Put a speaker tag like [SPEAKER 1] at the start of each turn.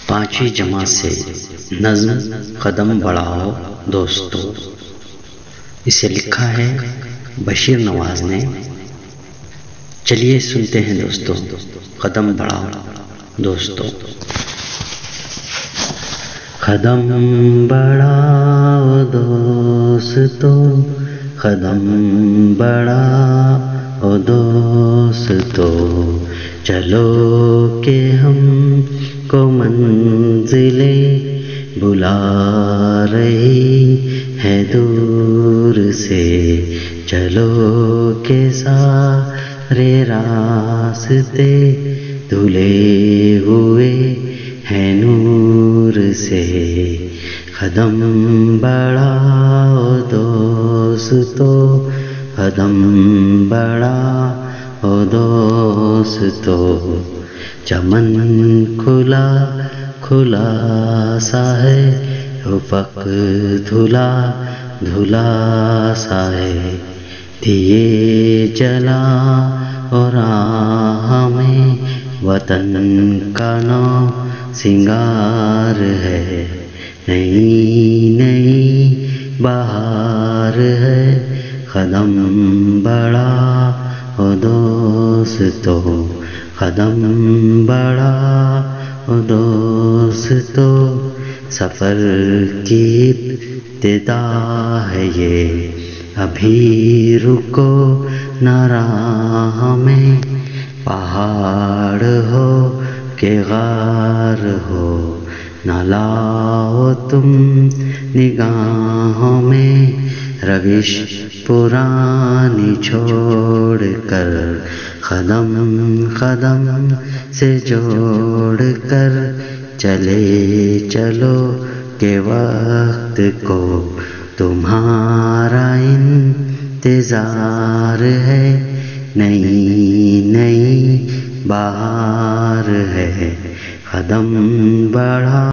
[SPEAKER 1] پانچویں جماعت سے نظم قدم بڑھاؤ دوستو، اسے لکھا ہے بشیر نواز نے۔ چلیے سنتے ہیں دوستو، قدم بڑھاؤ دوستو۔ قدم بڑھاؤ دوستو، قدم بڑھاؤ دوستو، چلو کہ ہم کو منزلیں بلا رہی ہے دور سے، چلو کہ سارے راستے دھلے ہوئے ہیں نور سے۔ قدم بڑھاؤ دوستو، قدم بڑھاؤ دوستو، چمن کھلا کھلا سا ہے، افق دھلا دھلا سا ہے، دیے جلا اور ہمیں وطن کا نو سنگار ہے، نئی نئی بہار ہے، قدم بڑھاؤ دوستو، قدم بڑھاؤ دوستو، سفر کی ابتدا ہے یہ، ابھی رکو نہ راہ میں، پہاڑ ہو کہ غار ہو، نہ لاؤ تم نگاہوں میں روش پرانی چھوڑ کر، قدم قدم سے جوڑ کر چلے چلو کہ وقت کو تمہارا انتظار ہے، نئی نئی بہار ہے، قدم بڑھا